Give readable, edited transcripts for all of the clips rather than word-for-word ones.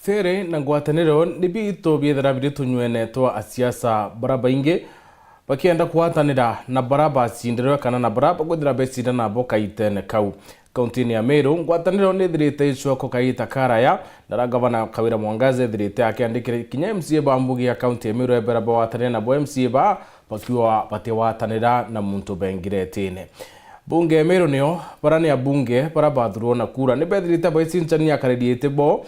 Fere na ngwataniro nibito biethera biri tunywene twa asiasa baraba inge bakienda kuhatanira na baraba cindirwe kana na baraba gwithira becinda na boka itene kau kaunti ya Meru. Ngwataniro nithirite icoko kaita karaya na gavana Kawira Mwangaza thirite akiandikira kinya MCA Bambugi ya kaunti ya Meru ebera bawatanira na bo MCA ba bakiwa batewatanira na muntu bengiretine bunge Meru nio barani ya bunge para bathurwo na kura ni bethirite baicinchani akarediete bo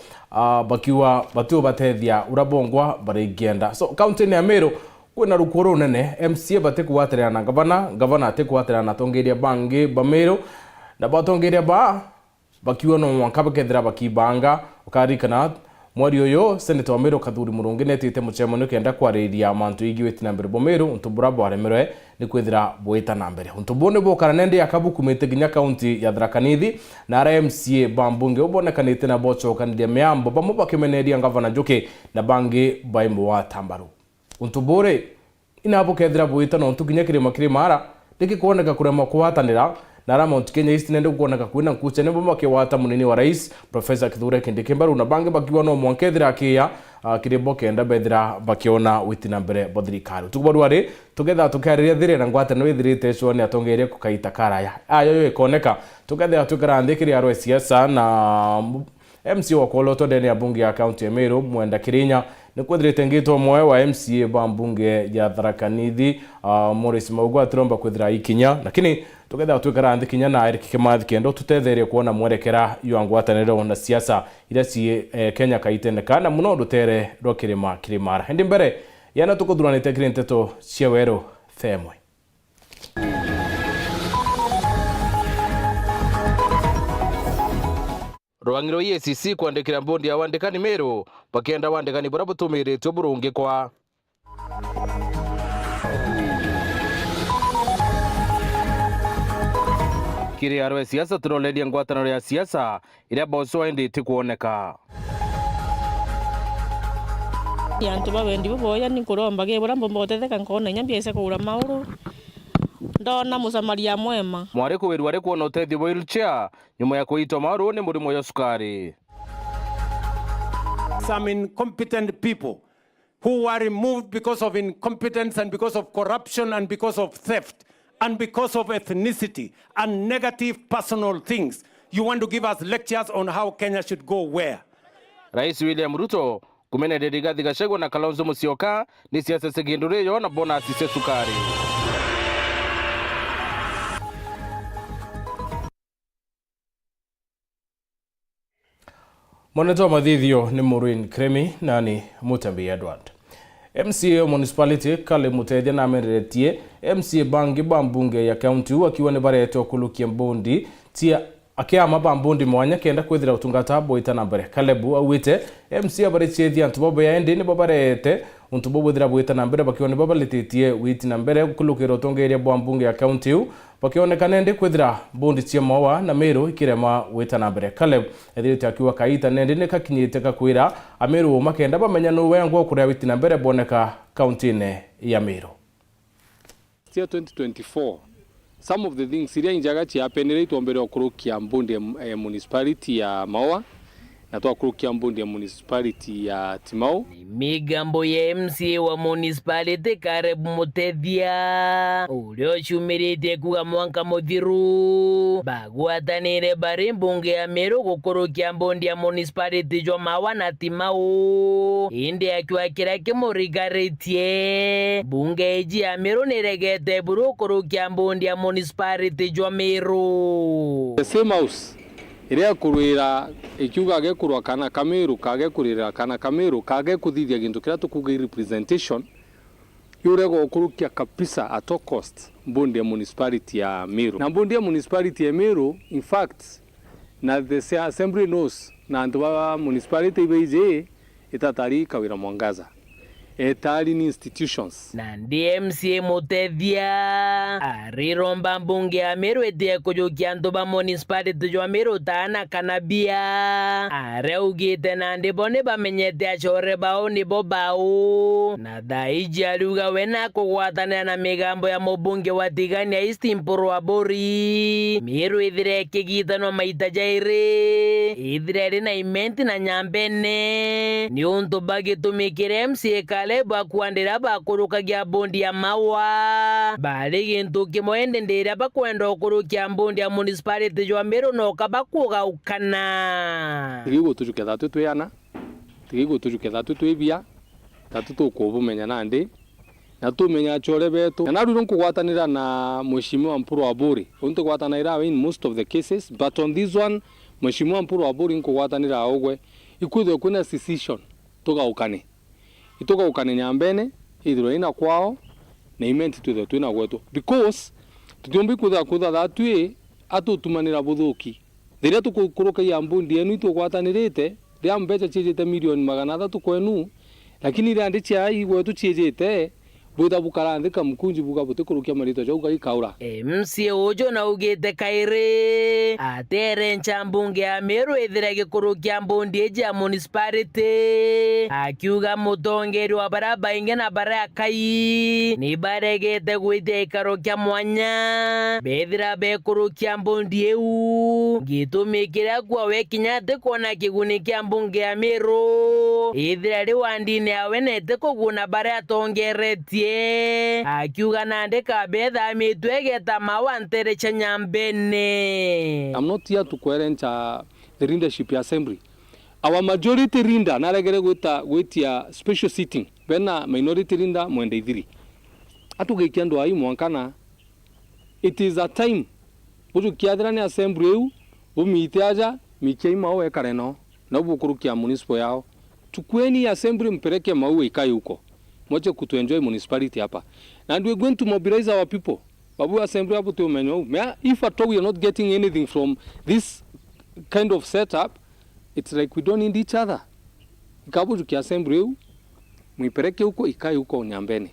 bakiwa batuo batethia urabongwa baringienda. So kaunti ya Meru kwina rukuru nene MCA batekuwatirana na gavana atekuwatirana na tongeria bangi ba Meru na batongeria ba bakiwa no mwakabekethira bakibanga ukarikana mwari uyo senator wa Meru Kathuri Murungi netite muchemano kenda kwariria mantu igiweti na mbere bo Meru untubura baremerwe ni kwithira boita na mbere untubone bokara nende akabukumite ginya kaunti ya Tharaka Nithi na MCA Bambunge ubonekanite na bochokanire meambo bamo bakimeneria gavana Njuki na bangi baimbo wa Tambaru untubore inabo kethira boita no ntuginya kirima kirimara ndikikuoneka kurema kuhatanira na Mount Kenya East nende kuoneka kwina nkuche nembo makiwata munini wa rais Professor Kithure Kindiki Kimbaru na bange bakiwa no mwankethira akia kirimo kenda bethira bakiona witina mbere bothirikaru tukubodware tugetha tukariria thire na ngwate no ithirite cyo ni atongeire kukaita karaya ayo ikoneka tugetha tukarandikiri arwe siasa na MC wa Koloto ndeni ya bunge ya kaunti ya Meru Mwenda Kirinya ni kwithirite ngito mwe wa MCA Bambunge ya Tharaka Nithi Morris Maugwa tromba kwithira ikinya lakini tugetha tukarandi kinya na Eric Kimathi kendo tutetherie kuona mwerekera yo ngwataniro na siasa ira ci Kenya kaitene kana muno rutere rokirima kirimara hindi mbere yana tukudhuranite kirinteto cia wero themwe Rwangiro EACC kwandikira mbondi ya wandikani Meru bakienda wandikani bora butumiritwe burungi kwa kiri arwe siasa turoledia ngwataniro ya siasa ira boso endete kuoneka yantu babendi boya ni kuromba ge bora mbotetheka nkona nyambiese kura mauru ndona musamaria mwema mware kuwirwa re kuona utethi wheelchair nyuma ya kuitwa mauru ni murimo ya sukari. Some incompetent people who were removed because of incompetence and because of corruption and because of theft and because of ethnicity and negative personal things. You want to give us lectures on how Kenya should go where? Rais William Ruto kumene Rigathi Gachagua na Kalonzo Musyoka ni siasa segindureyo na bona asise sukari. Monitor mathithio ni Maureen Kremi nani Mutambi Edward. MCA Municipality Kale Mutethia na meretie MCA Bangi Bambunge ya kaunti akiwa ni bareto kulukia mbondi tia akiama Bambundi mwanya kenda kwithira utungata boita na mbere Kalebu awite MCA baretie antubobo ya endi ni babarete untubobo thira boita na mbere bakiwa ni babalititie witi na mbere kulukira utongeria Bambunge ya kaunti bakionekana ndi kwithira bondi cia mawa na Meru ikirema wita na mbere Kalebu ethirite akiwa kaita nende ne kakinyite kakwira Ameru makenda bamenya no wengo kuria witi na mbere boneka kaunti ne ya Meru. 2024 some of the things iria injagachi apenere tuombere okurukia mbundi municipality ya Mawa na tuakurukia mbundi municipality ya Timau. Migambo ya MCA wa municipality Karibu Mutethia ulio chumirite kuga mwanka muthiru bagwatanire bari mbunge ya Meru gukurukia mbundi ya municipality jo Mawa na Timau indi akiwa kira kimurigaretie bunge eji ya Meru niregete buru kurukia mbundi ya municipality jo Meru. The same house iria kurwira ikiuga ge kurwa kana Kameru kage kurira kana Kameru kage kuthithia gintu kira tukuga representation yurego okurukia kapisa at all cost mbundi ya municipality ya Meru na mbundi ya municipality ya Meru in fact na the assembly knows na antuba municipality ibeje itatari Kawira Mwangaza etali ni institutions na DMCA Mutethia ariromba mbunge ya Meru ete kujukia ntuba municipality jo Meru tana kanabia areugite na ndibone bamenyete achore bao nibo bao na daiji aluga wena kugwatanira na migambo ya mubunge wa Tigania East Mpuru wa Bori Meru ithire kigitano maita jairi ithirari na imenti na nyambene ni untu bagitumikire MCA Caleb akuandira bakurukagia bondi ya mawa bari gintu kimwe ndendera bakwenda okurukia bondi ya municipality jwa Meru no kabakuga ukana tigigo tujuke thatu tuyana tigigo tujuke thatu twibia thatu tukubumenya nandi na tumenya chore betu na ruru nkugwatanira na mheshimiwa Mpuru wa Buri untu gwatanira in most of the cases, but on this one mheshimiwa Mpuru wa Buri nkugwatanira ogwe ikuithwe kuna decision tugaukane nyambene ithiro ina kwao na imenti twithe twina gwetu because tutiombi kutha thatwi atutumanira buthuki thiria tukukuruka ya mbundi enu itugwatanirite ria mbeca cijite milioni 300 kwenu lakini ria ndi cia igwetu cijite buda bukarandika mkunji buga butikurukia marito jauga ikaura MCA ujo na ugite kaire atere nchambunge ya Meru ithira gikurukia mbundi eja municipality akiuga mutongeri wa baraba inge na barakai ni baregete gwite ikarukia mwanya bethira bekurukia mbundi eu gitumikira kwa wekinyate kona kiguni kia mbunge ya Meru ithira riwandine awenete kuguna bara tongeretie akiuga nande kabetha mitwegeta mawantere cha nyambene. I'm not here to querencha the leadership assembly. Our majority rinda naregere gwitia special sitting bena minority rinda mwende ithiri atugekia ndo ai mwankana. It is a time buju kiadira ni assembly eu umite aja mikei mawe kareno na bukurukia municipal yao tukweni assembly mpeleke mawe ikai huko moche kutu enjoy municipality hapa and we're going to mobilize our people babu assembly hapo tu menyo if at all we are not getting anything from this kind of setup it's like we don't need each other kabu tuki assembly muipeleke huko ikai huko nyambene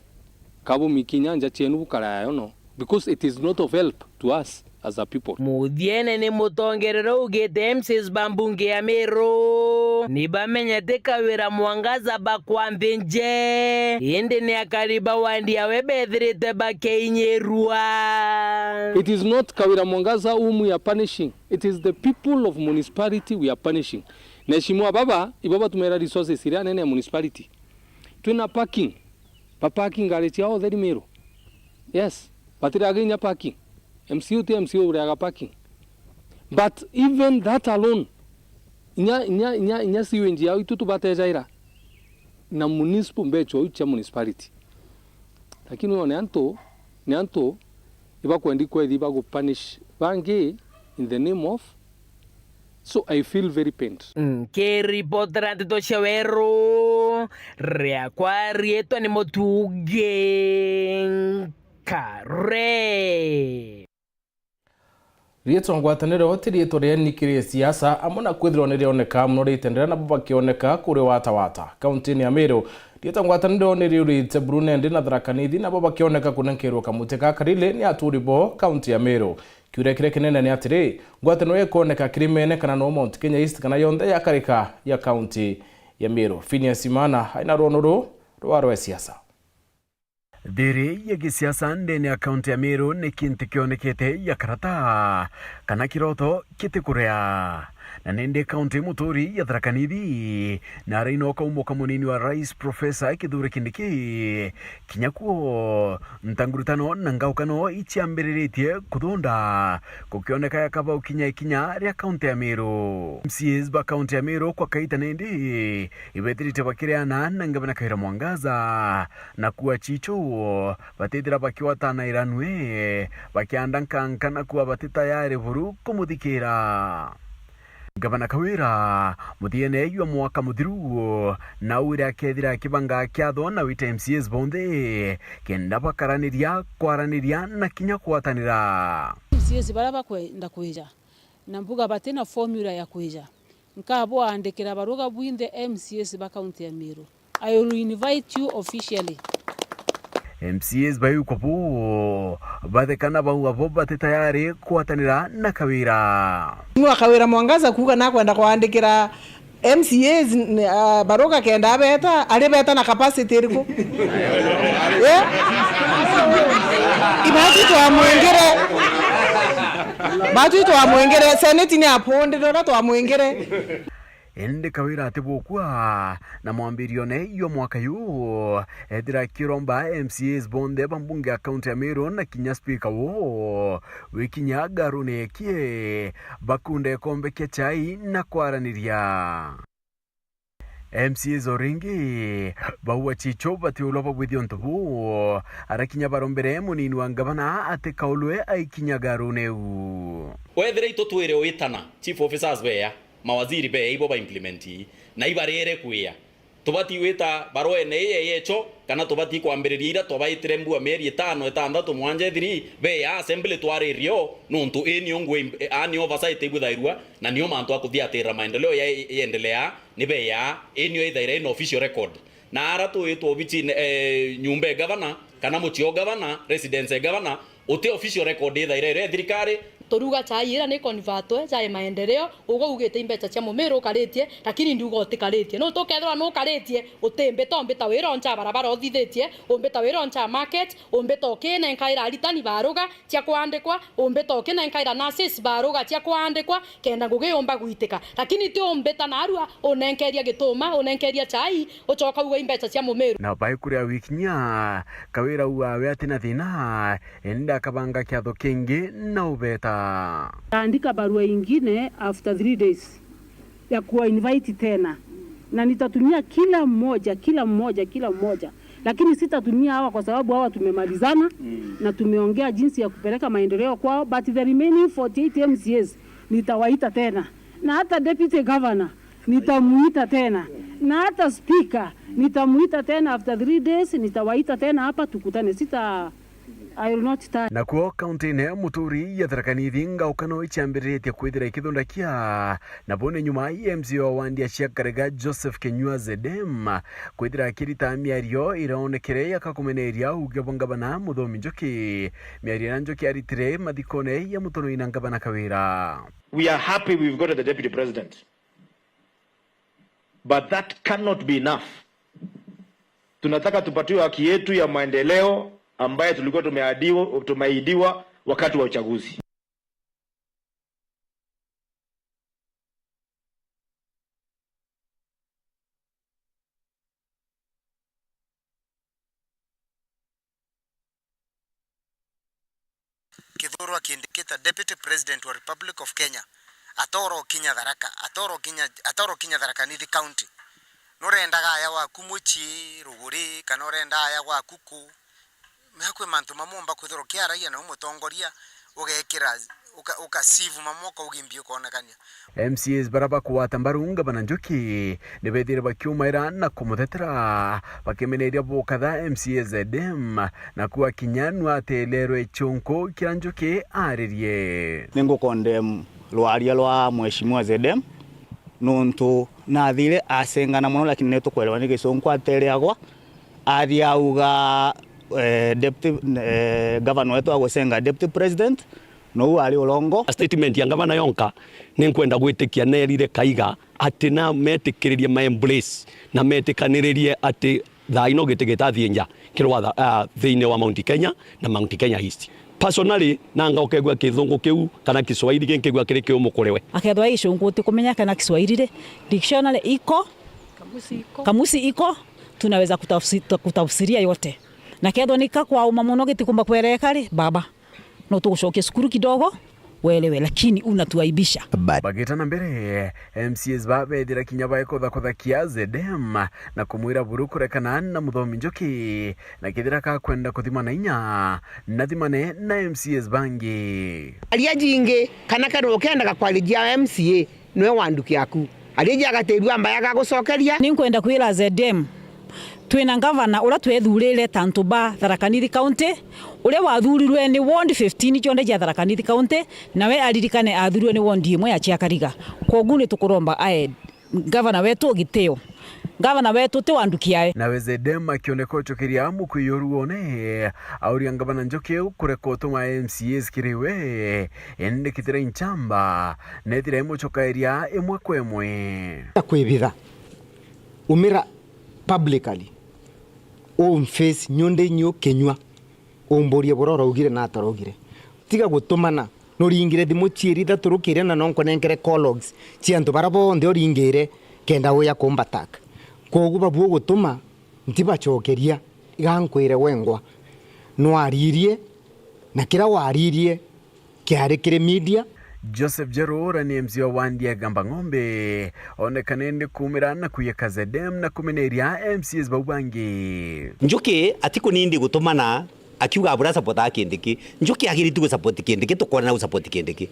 kabu mikinyanja chenu bukara yono because it is not of help to us as a people. Muthiene ni mutongerero ugite MCs bambunge ya Meru ni bamenyete kawira mwangaza bakwambinje indi ni akariba wandi ya webethirite bakeinyerua. It is not kawira mwangaza whom we are punishing, it is the people of municipality we are punishing. Neshimua baba ibaba tumera resources iria nene ya municipality twina parking parking garage yao theri Meru yes batiraginya parking MCU uriaga parking but even that alone nya siwenji yao itutu batejaira na municipal mbecho ucha municipality lakini one anto iba kwendi kwedi ba go punish bangi in the name of so I feel very pained. Ke reporterante to Shawero rea kwa rieto ni motuge kare rieto ngwataniro tirieto ria nikirie siasa amona kwithirwo ni rioneka muno ritendera na baba kioneka kuri watawata kaunti ya Meru rieto ngwataniro ni riurite Brunendi na Tharaka-Nithi na baba kioneka kunenkerwo kamute ka Karile ni aturibo kaunti ya Meru kiurekire kinene ni atiri ngwataniro yekoneka Kirimene kana no Mount Kenya East kana yonthe ya karika ya kaunti ya Meru. Phineas Imana aina ronoro rwa siasa Dere ya gisiasa ndene akaunti ya Meru ni kinti kionekete ya karata kana kiroto kiti kurea na nende kaunti muturi ya Tharaka-Nithi na reinoka umoka munini wa rais Profesa Kithure Kindiki kinyakuo ntangurutano na ngaukano ichiambiriretie kuthunda kukioneka yakaba ikinya ria kaunti ya Meru. MCAs ba kaunti ya Meru kwa kaita nende ibetirite bakiriana na ngabana kaira mwangaza na kuwa chicho batithira bakiwatana iranwe bakiandankankana kuwa batitayari buru kumuthikira. Gavana Kawira muthiene yua mwaka muthiru na uria kethira kibanga kiatho na wita MCAs bonthe kenda kwaranĩria na kinya kwatanĩra. MCAs bara bakwenda kwija na mbuga batina formula ya kwija nkabo andikira baruga bwinde MCAs ba kaunti ya Meru. I will invite you officially. MCAs bayu kopo bathekana bau abo batitayari kwatanira na Kawira. Mwa Kawira mwangaza kuga na kwenda kuandikira MCAs baroka kenda beta ali beta na capacity riko ibati to amwengere batu twamwengere seneti ni aponde dora twamwengere ende kawira atibukwa na mwambirio ne iyo mwaka yu edira kiromba MCAs bonde bambunge account ya Meru na kinya speaker wo wikinya garune kie bakunde kombe ke chai na kwaraniria MCAs oringi bawa chicho bati ulopa bwidio ntubu arakinya barombere munini wa gavana ate kaulwe aikinya garune u wethire itutwire uitana chief officers beya mawaziri be ibo ba implementi na ibarere kuya tubati wita baroe ne yecho kana tubati kwambiriria tobaitire mbua meri 5 6 mwanje 3 be ya assembly tware rio nuntu eni ongwe ani oversight ibuthairwa na nio mantu akuthia atira maendeleo yendelea ni be ya eni ithaire in official record na ara tuitwo bichi nyumbe governor kana muchio governor residence governor uti official record ithaire thirikari toruga chai ira ni convertwe chai maendeleo ugo ugite imbecha cia Mumiru karitie lakini ndugo otikaritie no tokethwa no karitie utembe tombeta wira oncha barabara othithitie umbeta wira oncha market umbeta okene nkaira ritani baruga cia kwandikwa umbeta okene nkaira nurses baruga cia kwandikwa kenda ngugiyomba guitika lakini ti umbeta narua onenkeria gituma onenkeria chai ucoka ugo imbecha cia Mumiru na bai kuria wikinya kawira uawe atina thina enda kabanga kiatho kingi na ubeta andika barua ingine after 3 days ya kuwa invite tena na nitatumia kila mmoja lakini sitatumia hawa kwa sababu hawa tumemalizana na tumeongea jinsi ya kupeleka maendeleo kwao, but the remaining 48 MCAs nitawaita tena na hata deputy governor nitamuita tena na hata speaker nitamuita tena after 3 days nitawaita tena hapa tukutane. I will not start. Na kuo county ne muturi ya Tharaka-Nithi thinga ukano ichambirite kwithira ikithonda kia na bone nyuma MCO wandia ciakarega Joseph Kenyua Zedem kwithira kirita miario iraonekere yakakumeneria ugyo ngabana Muthomi Njoki miario Njoki aritire mathikone ya mutono ina ngabana Kawira. We are happy we've got the deputy president, but that cannot be enough. Tunataka tupatiwe haki yetu ya maendeleo ambaye tulikuwa tumeidiwa wakati wa uchaguzi. Kithurwa kiindikita deputy president wa Republic of Kenya atoro kinya Tharaka-Nithi county norendaga aya wa kumuchi ruguri kana orenda aya wa kuku mekwe mantu mamomba kwithoro kia raia na umutongoria ugekira ukasivu mamoka ugimbio konekania. MCAs baraba kuwata mbarunga bana Njoki nibethire bakiumaira na kumutetera bakimeneria bokatha MCAs Zedem na kuwa kinyanu atelero echonko kira Njoki aririe ningo condemn lwaria lwa mheshimiwa Zedem nonto nathire asengana muno lakini neto kwelewa ni gisonko ateleagwa ariauga deputy governor wetu agosenga deputy president no ali olongo statement ya gavana yonka ninkwenda gwitikia nerire kaiga ati na metikiririe ma embrace na metikanirie ati thaino gitigita thienja kirwa thiine wa Mount Kenya na Mount Kenya East. Personally nanga okegwa kithungu kiu kana Kiswahili kinkigwa kiri kiu mukurewe akethwa icungu tikumenya kana Kiswahili ri dictionary iko kamusi iko tunaweza kutafsiria yote na kedho nikakwa umamuno gitikumba kwereka ri baba no tugucokia cukuru kidogo welewe lakini unatuaibisha bagita na mbere MCAs babethira kinya baekotha kothakia Zedem na kumwira buru kurekana na Muthomi Njoki na kithira ka kwenda kuthima na inya na thimane na MCAs bangi aria jingi kana kano kendaga kwalijia MCA nwe wanduki yaku aria agaterua mbaya ga gucokeria ni kwenda kwira Zedem twina gavana ura twethurire Tantuba Tharaka-Nithi county ure wathurirwe ni ward 15 chonde ja Tharaka-Nithi county nawe aririkane athurirwe ni ward imwe ya Chiakariga kogu ni tukuromba gavana wetu giteo gavana wetu te wandukiae nawe Zedem akioneka chokiria mukuyoruone auria gavana Njoki kureko ma MCAs kiriwe ende kitira inchamba netira imuchokairia imwe kwemwe kwibitha umira publicly face nyonde nyo Kenyua umborie bororo ugire na atarogire tiga gutumana no ringire thimu chieri da turukire na non konenkere call logs chianto barabo ndio ringire kenda uya kumbatak kogu babu gutuma ntibachokeria igankwire wengwa no aririe na kira waririe kiare kire media. Joseph Jerora ni MC wa Wandia Gamba Ng'ombe onekanende kumira na kuyeka ZDM na kumeneria MCs baubangi Njuki atiko nindi gutumana akiuga abura support akindiki Njuki agiritu go support kindiki tukona na support kindiki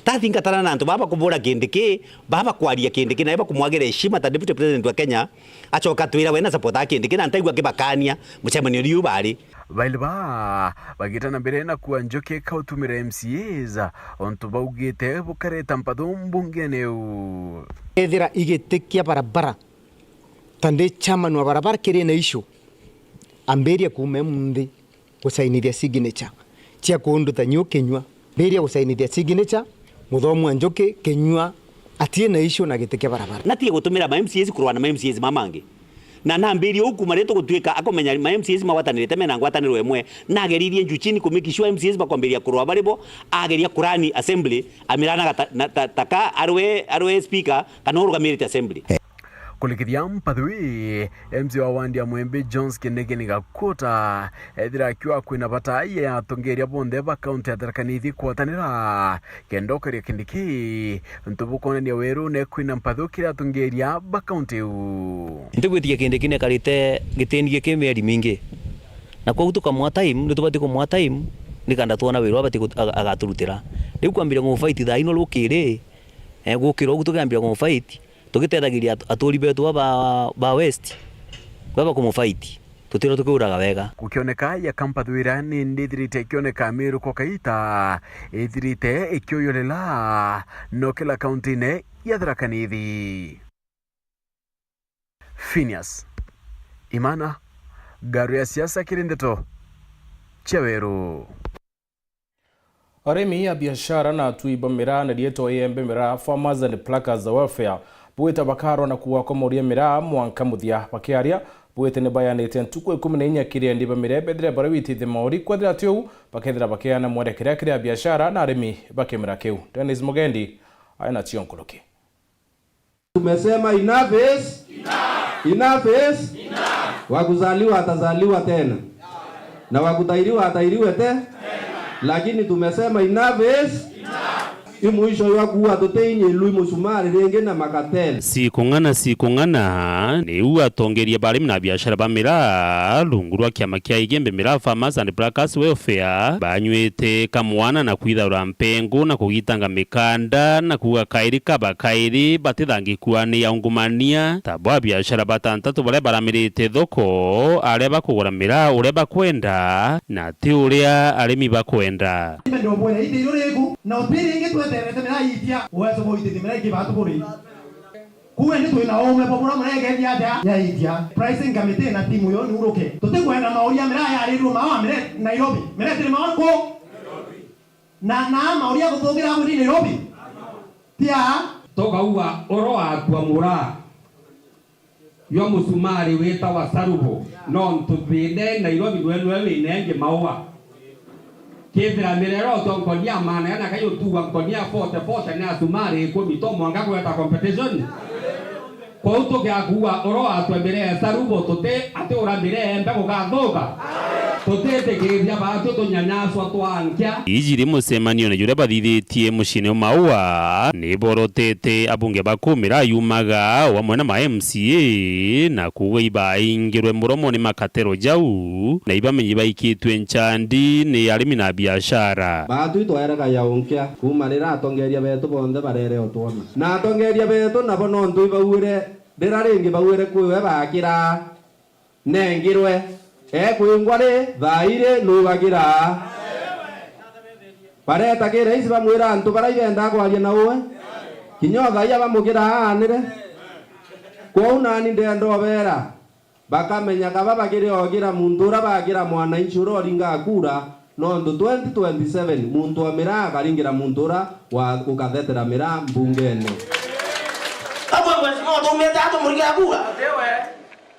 tathinga tara na antu baba kubura kindiki baba kwaria kindiki na baba kumwagira heshima ta deputy president wa Kenya achoka twira wena support akindiki na ntaigwa kibakania muchemanio riu bari bailba bagitana mbere na kuwa Njuki kautumira MCs onto baugite bukareta mpadum bungeneu ethira igitikia barabara tande chairman wa barabara kire na issue amberia kume mundi kusainithia signature chia kundu tanyo Kenywa beria kusainithia signature muthomu Njuki Kenywa atie na issue na gitikia barabara natie gutumira ma MCs kurwana ma MCs mamangi na namberia uku mareto gutwika akomenya ma MCs mawatanirite mena ngwataniro emwe na ageririe njuchini kumikishwa MCs bakwamberia kurwa baribo ageria kurani assembly amirana taka arwe speaker kana urugamirite assembly kulikithia mpadhui MC wa Wandia Mwembe Jones Kinege ni gakota ethira akiwa kwina batai ya tongeria bonde ba county ya Tharaka Nithi kwatanira kendokeria kindiki ntubukone ni weru ne kwina mpadhu kira tongeria ba county u ndigwitia kindiki ne karite gitenie kemeri mingi na kwa gutuka mwa time nitubati ko mwa time nikanda tuona weru abati agaturutira riu kwambira ngo fight thaino rukire gukira gutukambira ngo fight tugiteragiria aturi betu ba west baba kumufight tutiro tukuraga wega kukioneka ya kampathwira ni ndithirite kioneka Meru kwa kaita ithirite ikioyolela no kila county ne ya Tharaka Nithi. Phineas Imana garu ya siasa kirindeto Cheweru. Aremi ya biashara na tuibamira na dieto yembe mira Farmers and Pluckers Welfare buita bakaro na kuwa komoria mira mwanka muthia bakiaria buite ne bayanete ntuko 14 kiria ndiba mire bedre barawiti the maori kwadra tiu bakethra bakiana mwere kiria biashara na aremi bakemira keu. Dennis Mugendi aina tionkoloke. Tumesema enough is enough. Wakuzaliwa atazaliwa tena na wakutairiwa atairiwe tena, lakini tumesema enough is imwisho yakuwa tuteinye lui musumari renge na makatel sikungana ni uwa tongeria bari na biashara bamira lungurwa kiama kia igembe mira Farmers and Pluckers Welfare banywete kamwana na kwithaura mpengo na kugitanga mikanda na kuga kairi kabakairi batithangi kuani ya ungumania tabwa biashara batantatu bare baramirite thoko are bakugura mira ure bakwenda na ti uria arimi bakwenda ndio bwana ite yorego na opiringe tweterete mira itia uwezo boite mira kibatu bori kuwe ni twina omwe popura murege thiata ya itia pricing committee na timu yo nuruke tutekwenda mauria mira ya riru mawa mire Nairobi mire tiri mawa ko na mauria guthugira hapo ni Nairobi pia toka uwa oro atwa mura yo musumari weta wa sarubo non tuthinde Nairobi lwe nenge mawa kethira mirero tonkonia mana yana kayo tuwa konia forte na sumari ko mito mwanga kweta competition kwa uto kya kuwa oro atwembere sarubo tote ate urambire mbego gathoga tote tegeria batu tonyanyaswa twankia ijiri musemanio ne jure bathithitie mucine maua ni borotete abunge bakumira yumaga wamwe na ma MCA na kuga ibaingirwe muromo ni makatero jau na ibamenyi baikitwe nchandi ni arimi na biashara batu itwaeraga yaunkia kumarira atongeria betu bonde barere otwona na atongeria betu nabo nondu ibawire ndiraringi bawire kuwe bakira nengirwe kwingware thaire nubagira bareta kira isi bamwira antu baraigenda kwaria na uwe kinyotha ia bamugira anire kwa unani ndendo bera bakamenya kaba bagire ogira muntu ura bagira mwana inchuro ringa kura nondo 2027 muntu amira karingira muntu ura wa ukathetera mira mbungene abwe mheshimiwa tumeta ato muriga kura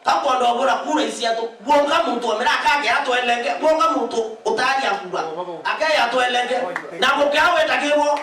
hapo ndo bora kura isiato bonga mtu ameraka ke atoelenge bonga mtu utali akura akaya atoelenge na bokawe takibo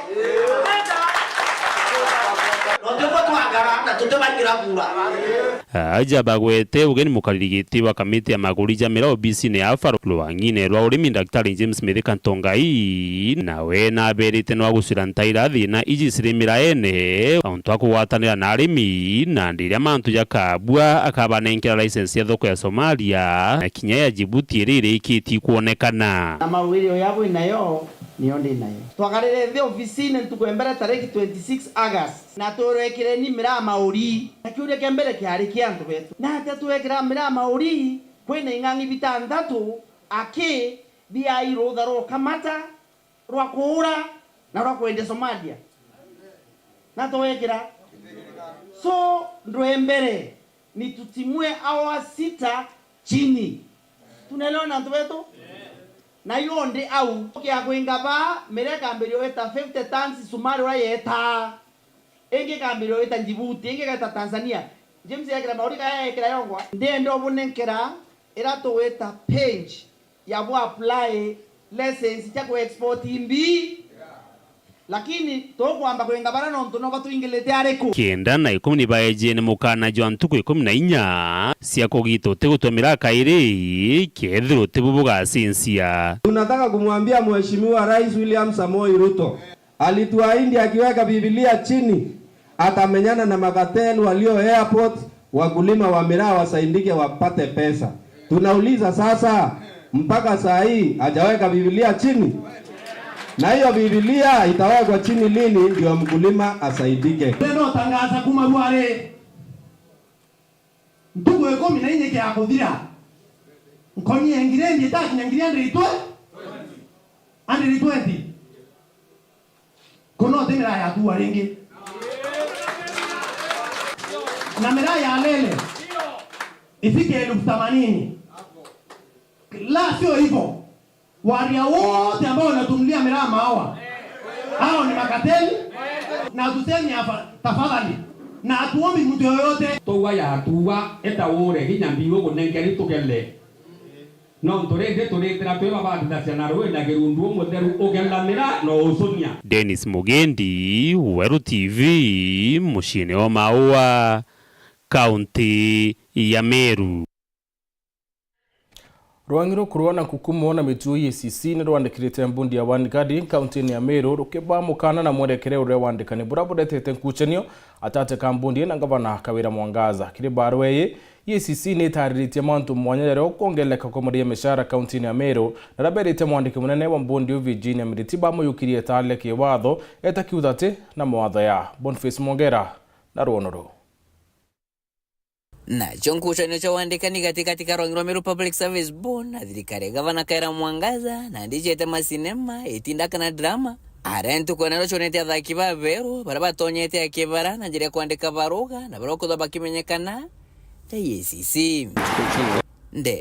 aja bagwete ugeni mukaririgiti wa kamiti ya maguri jamira obisi ne afaro rwangine rwa urimi Dr. James Smith Kantongai nawe na berite no agusira ntaira thina iji sirimira ene onto akugwatanira na arimi na ndiria mantu yakabua akabanenkera license ya thoko ya Somalia na kinya ya Djibouti irire ikiti kuonekana na mawili yabo inayo nionde nayo twagarire the office ntukwembera tariki 26 August na turekire ni mira mauri nakiure kembere kiari kiantu betu na tatuwekira mira mauri kwene ingangi bitandatu ake bia tharo kamata rwa kuura na rwa kwende Somalia na tuwekira so ndwembere ni tutimue awa 6 chini tunaelewa na betu na yonde au kia kwinga ba mereka mbelio eta 50 tons Somali wa yeta enge kambelio eta Djibouti enge kata Tanzania James yakira mauri kaya yakira yongwa ndendo bunenkera era to weta page ya bo apply license ya ku export imbi lakini to kwamba kwinga bara nonto no batu ingilete areko kenda na 10 baeje ne mukana jo antuko 14 sia kogito tegutomira kaire kethiro tebubuga sinsia. Tunataka kumwambia Mheshimiwa Rais William Samoei Ruto alituahidi akiweka Biblia chini atamenyana na makateli walio airport, wakulima wa miraa wasaidike wapate pesa. Tunauliza sasa, mpaka saa hii hajaweka Biblia chini? Na hiyo Biblia itawekwa chini lini ndio mkulima asaidike? Neno tangaza kumarware ndugu eko minainye ke akodira nkonye ngire ndi taki ngire ndi itwe andi 20 kono temera ya tuwa rengi na mera ya lele ifike 80,000 la sio hivyo. Waria wote ambao wanatumlia mirama hao ni makateli na tusemi hapa tafadhali na atuombi mtu yoyote towa ya tuwa eta ore hinyambiwo kunenkeri tukelle no ntorende toretera pewa badda roe na gerundu moderu ogelamira no usonia. Dennis Mugendi, Weru TV, mushine wa Maua, kaunti ya Meru. Rwangiro kuruana kukumo na mitu EACC ni rwandikirite mbundi ya Wandikadi kaunti ya Meru rukeba mukana na mwerekere ure wandikani burabudete nkuchenio atate kambundi na gavana Kawira Mwangaza kiri barweye EACC ni tariritie mantu mwanya leo kuongeleka kwa mudi ya mishara kaunti ya Meru na raberite mwandiki munene wa mbundi Virginia Miritiba muyukirie tale kiwadho etakiudhate na mwadho ya Boniface Mongera na Ruonoro. Na chonkuchanio cha wandikani katika Rwangiro Meru Public Service Board na thirikari gavana Kawira Mwangaza na ndichete masinema etindaka na drama arentu kwenero chonete athaki ba Beru bara batonyete akibara na njira kwandika baruga na barokotho bakimenyekana ta EACC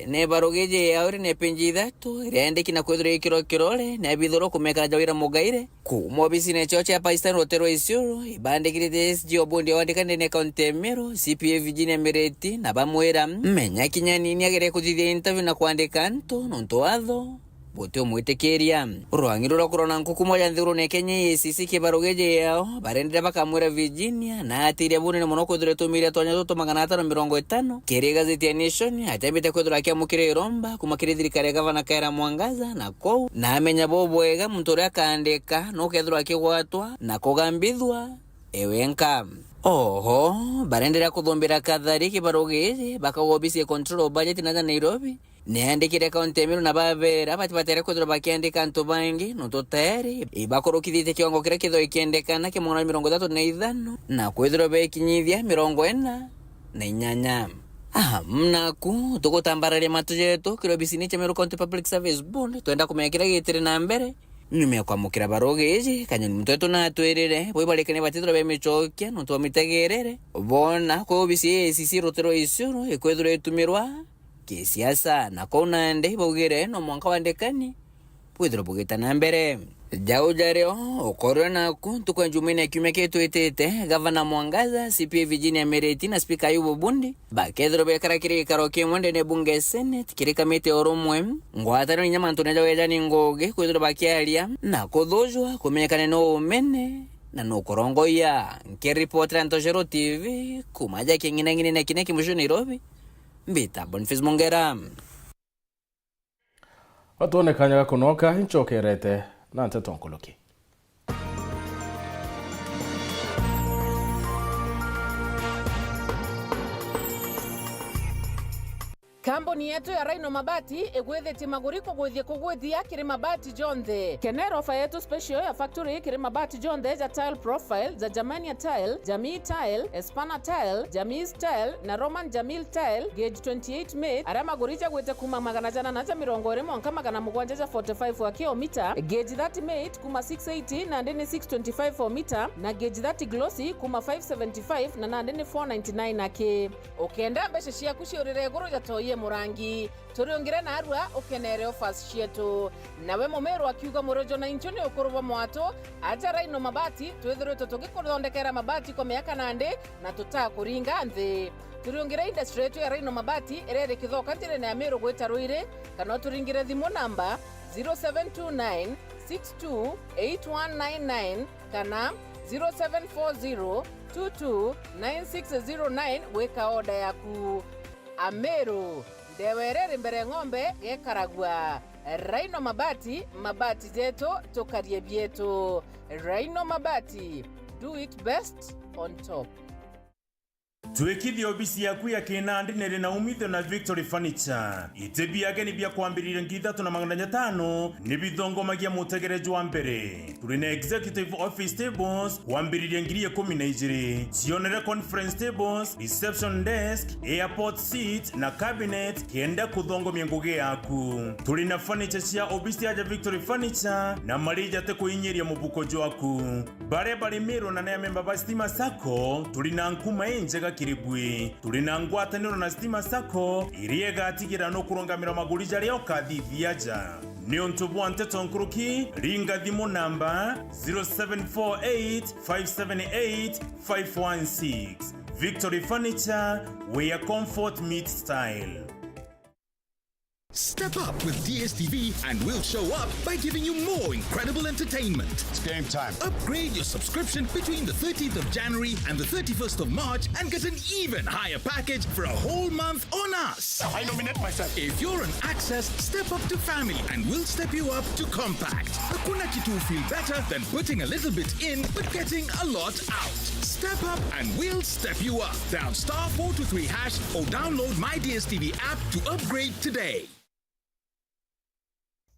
ne barugeje yauri ne penji ithatu irendeki na kwethira ikiro kirore na bithoro kumekana jawira mugaire kumo bisine choche hapa Eastern Rotero Isiolo ibandikirite SG obundi wandikane ne kaunti Meru CPA Virginia Mireti na bamwera menya kinyanini agere kuthithia interview na kwandika nto watho bote omwitekeria Rwangiro rwakorona nkuku moja nthuru ne Kenya EACC kibarugeje yao barendera bakamwera Virginia na atire bunene muno kwethira tumire tonya 550 kiri gazeti ya Nation atambite kwethira akiamukire iromba kumakire thirikari gavana Kawira Mwangaza na kou na amenya bobwega muntu ria kandika no kethira akigwatwa na kugambithwa ewenka. Oho barendera kuthombera kathari kibarugeje bakagobisie control budget na Nairobi neandikire kaunti Meru na babera batibatere kwethira bakiandika ntu bangi no toteri ibakorokithite kiongo kire kitho ikiendekana kimona 35 na kwethira bekinyithia 48 mnaku tugutambarare matu jetu kirobisini cha Meru County Public Service Board twenda kumekira gitire na mbere nyume kwa mukira barogeje kanyoni mtoto na atwerere boi barekane batithira bemichokia no twamitegerere bona ko bisi EACC Rotero Isiolo ekwethira etumirwa kisiasa na kona nde bogere no mwanka wandekani pwedro bogeta na mbere Jau jareo okorwe naku tukwa Jumanne kiumia ketu itete Gavana Mwangaza, CPA Virginia Mereti na Speaker Ayubu Bundi bakethro bekara kirikaro kimwe ndene bunge Senate kiri kamiti oromwe ngwatano nyama ntuneja wejani ngoge kwithro bakiaria na kuthujwa kumenyekane no umene na no korongoya nkiripotera Ntoshero TV kumaja kingine na kineki musho Nairobi mbita Boniface Mongera Atone kanya kunoka hinchokerete na nteto nkoloki. Kambuni yetu ya Rhino Mabati egwethete maguriko gwithie kugwithia kiri mabati jonthe. Kenero ofa yetu special ya factory kiri mabati jonthe ja tile profile za Germania tile, Jamii tile, Espana tile, Jamii tile na Roman Jamil tile gauge 28 made ara maguricha gwete kuma magana jana na ja mirongo ire monka magana mugwanja ja 45 wa kilomita, gauge 30 made kuma 680 na ndene 625 for meter na gauge 30 glossy kuma 575 na ndene 499 ake. Okenda mbeshe cia kuciurire guru ja toye murangi turiongire na arua ukenere offers cietu nawe mumero akiuga murojo na inchoni ukuruba mwato aja Rhino Mabati twethire tutugikuthondekera mabati kwa miaka nande na tutakuringa nthi turiongire industry yetu ya Rhino Mabati erere kithoka ntire na amero gweta ruire kana turingire thimu namba 0729 628199 kana 0740 229609 weka order yaku. Amero ndewerere mbere ng'ombe gekaragwa. Rhino Mabati, mabati zetu tukarie bietu. Rhino Mabati, do it best on top. Tuwekithia obisi yaku ya Kinandi nere na umithio na Victory Furniture. Itebi yake ni bia kuambirire ngithatu na magana 5 ni bithongomagia mutegerejo wa mbere. Turi na executive office tables kuambirire ngiri 12. Cionere conference tables, reception desk, airport seat na cabinet kenda kuthongomia ngugi yaku. Turi na furniture cia obisi ya Victory Furniture na marija te kuinyeria mubuko jwaku. Bare mero na ya member ba Stima Sacco turi na nkuma enjega kiribwe. Turi na ngwataniro na Stima Sacco iriega atigira no kurongamira magurija leo kadhithiaja. Nio ntubwa nteto nkuruki ringa thimu namba 0748578516. Victory Furniture, where comfort meets style. Step up with DSTV and we'll show up by giving you more incredible entertainment. It's game time. Upgrade your subscription between the 13th of January and the 31st of March and get an even higher package for a whole month on us. I nominate myself. If you're on Access, step up to Family and we'll step you up to Compact. Hakuna kitu feel better than putting a little bit in but getting a lot out. Step up and we'll step you up. Dial *423# or download my DSTV app to upgrade today.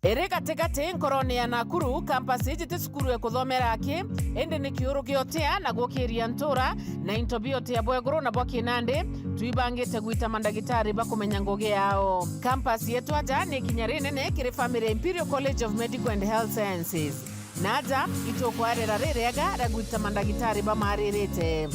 Ere katikati nkoroni ya Nakuru campus ijite sukuru ya kuthomera aki ende ni kiuru giotea na gukiria ntura na intobiote ya Bweguru na bwa Kinandi tuibangite gwita mandagitari bakumenya ngugi yao. Campus yetu aja ni kinyari nene kiri family Imperial College of Medical and Health Sciences naja itokwarera rerega ragwita mandagitari bamaririte.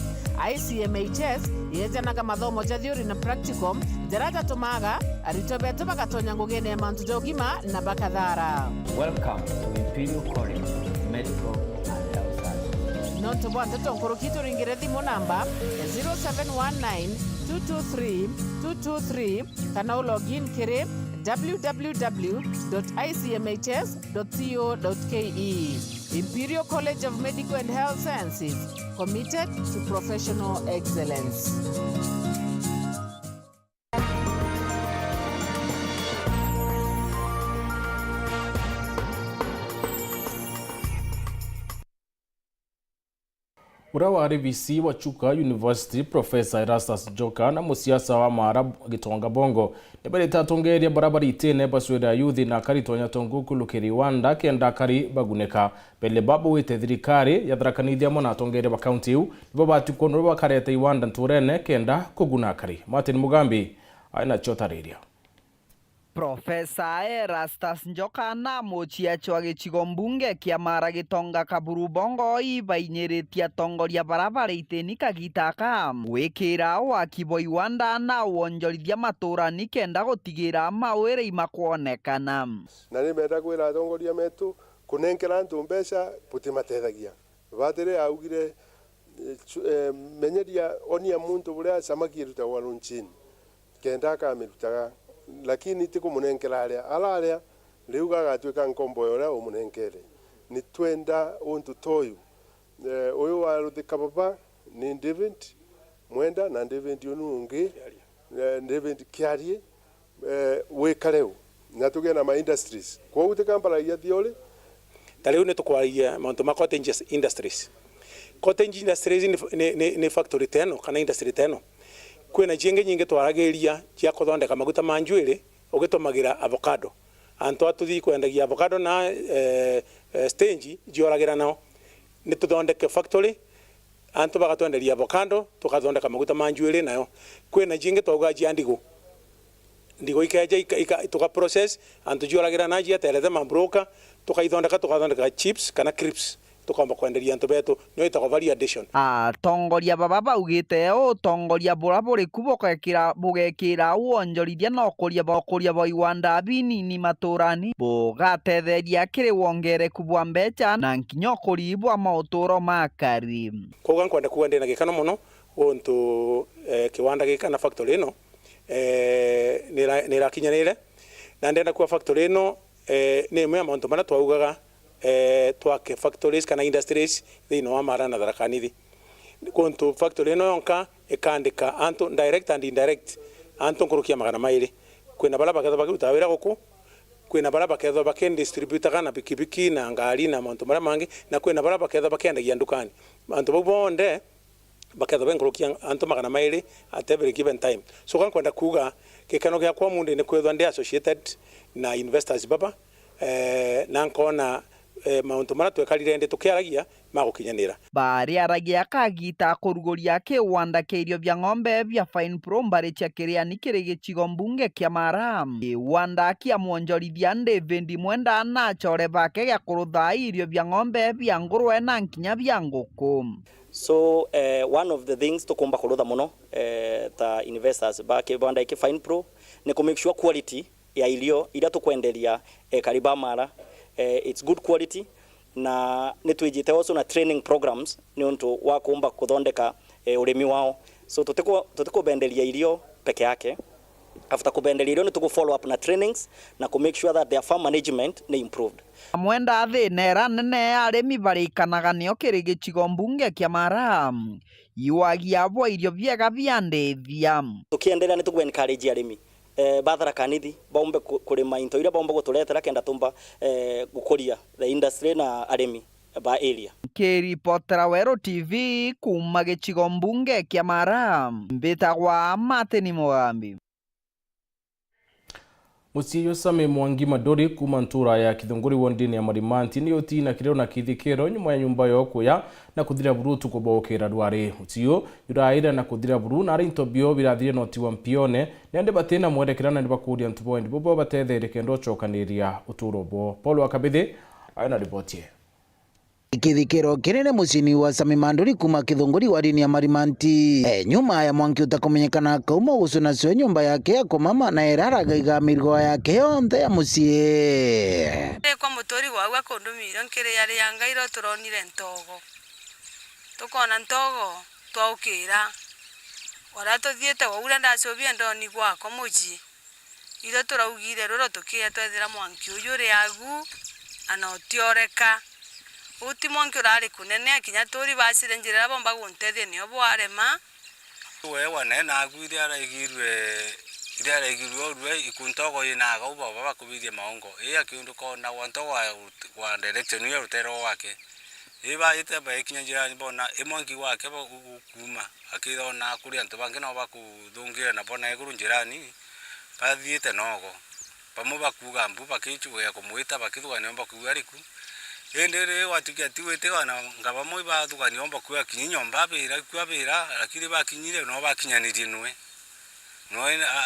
ICMHS yejanaga mathomo ja theory na practical jaraja tumaga aritobeto bagatonya ngugene mantu jogima na bakathara. Welcome to Imperial College of Medical and Health Sciences. Nonto bwante tonkorokito ringire thimu namba 0719223223 kana login kire www.icmhs.co.ke. Imperial College of Medical and Health Sciences, committed to professional excellence. Ura wa RBC wa Chuka University Professor Erastus Joka na musiasa wa Maarabu Gitonga Bongo nebale tatongeria barabara itene basweda yuthi na karitonya tonguku lukiri wanda kenda kari baguneka bele babu wite thirikari yatharakanithia mona tongeria ba county u babati kono bakarete iwanda nturene kenda kuguna kari. Martin Mugambi aina chotariria. Profesa Erastus Njoka na muchiacho agicigo mbunge kia Mara Gitonga Kaburu Bongo ibainyiritia tongoria barabara iteni kagitaka wikira wakiboi wanda na wonjorithia matura nikenda gutigira mawira imakuonekana na ni benda kwira tongoria metu kunenkera antu mbeca putimatethagia batire augire menyeria onia muntu buria samaki ruta walunchini kenda kamirutaga lakini tikumunenkera aria riu gagatwika nkombo yora umunenkere ni twenda untu toyu uyu wa ruthika baba ni David Mwenda na David unungi David Kiarie wekareu na tugena ma industries kwa utikampara ya thiole tariu ne tukwaria mauntu ma cottage industries. Cottage industries ni factory teno kana industry teno kwina jinge nyinge twaragiria cia kuthondeka maguta ma njwiri ugitumagira avocado antu atuthi kwendagia avocado na stage jioragira nao ni tuthondeke factory antu bagatwenderia avocado tukathondeka maguta ma njwiri nayo kwina jinge twaugagia ndigo ikaja tuka process antu jioragira na jia terete mambroka tukathondeka chips kana crisps tukomba kwenderia antu betu no itako value addition. Tongoria baba baugite tongoria bora buri kubokekira bugekira uonjorithia no kuria boi wanda binini maturani bugatetheria kiri wongereku bwa mbeca na nkinyo kuribwa mauturo makari. Koga nkwenda kuende na gikano muno untu kiwanda gikana factory no nira kinyanire na ndenda kwa factory no ni mwe amonto mana twaugaga twake factories kana industries thino wa Mara na Tharaka Nithi kuntu factory no yonka ikandika anto direct and indirect anto nkurukia magana mairi kwina bala baketho bakiruta wira guku kwina bala baketho bakendistributor kana pikipiki na ngari na amonto mara mangi na kwina bala baketho bakendagia ndukani anto bonde baketho benkurukia anto magana mairi at every given time. So kwenda kuga kikano gya kwa mundu ni kwethwa ndi associated na investors baba na nkona mauntu mara twekarire ndi tukiaragia magukinyanira bari aragia kagita kuruguria kiwanda kirio bya ng'ombe bya Fine Pro mbari cia kiriani kiri gicigo mbunge kia Mara kiwanda kia mwonjorithia David Mwenda na chore bake gya kurutha irio bya ng'ombe bya ngurwe na nkinya bya nguku. So one of the things to kumba kurutha muno ta investors bake banda iki Fine Pro ni ku make sure quality ya irio ira tukwenderia kariba Mara it's good quality na nitwijite also na training programs ni untu wa kumba kuthondeka urimi wao. So tutiko bendelia irio peke yake after kubendelia irio ni tuko follow up na trainings na ku make sure that their farm management ni improved. Mwenda thinera nene arimi barikanaga nio kiri gicigo mbunge kia Mara yuagia bwa irio biega bya ndethia tukiendelea ni tuku encourage arimi Tharaka Nithi bombe kurima into ira bombe guturetera kenda tumba gukuria the industry na arimi ba area. Kiripotera Wero TV kuma gicigo mbunge kia Mara mbitagwa Martin Mugambi. Musiyo Same Mwangi Madori kuma ntura ya Kithunguri wondini ya Marimanti ni oti na kireo na kithikero nyuma ya nyumba yo kuya na kuthira buru tukobokera dware utiyo yuraira na kuthira buru na rinto bio birathire noti wa mpione nende batena mwerekerana ndibakuria ntubo ndibo batethere kendo chokaniria uturobo. Paulo Akabithe ayana ripotie. Kithikiro kinene mucini wa Same Mandori kuma Kithunguri wa dini ya Marimanti nyuma ya Mwangi utakumenyekana kauma gusuna cio nyumba yake ya kumama na eraraga igamirgo yake yonthe ya mucie kwa mutori wawe akondumira nkire yari yangairo turonire ntogo tukona ntogo twaukira ora tuthiete waura ndacobia ndoni gwako muci iro turaugire roro tukia twethira Mwangi uyu ri agu anotioreka uti Mwangi urari kunene akinya turi basire njira bomba guntethie nio bwarema wewa nena agwire araigirwe rwe ikuntogo inaga ubo baba kubirie maongo akiundu kona wantogo wa direction ya rutero wake iba ite ba ikinya njira bona Mwangi wake kuma akithona kuri antu bangi no bakuthungira na bona iguru njirani bathiite nogo pamo bakuga mbu bakichuya kumwita bakithwa nyomba kuariku endere watukia tiwete wana ngaba moi bathuka nyomba kuya kinyomba bira lakini bakinyire no bakinyanirie nwe no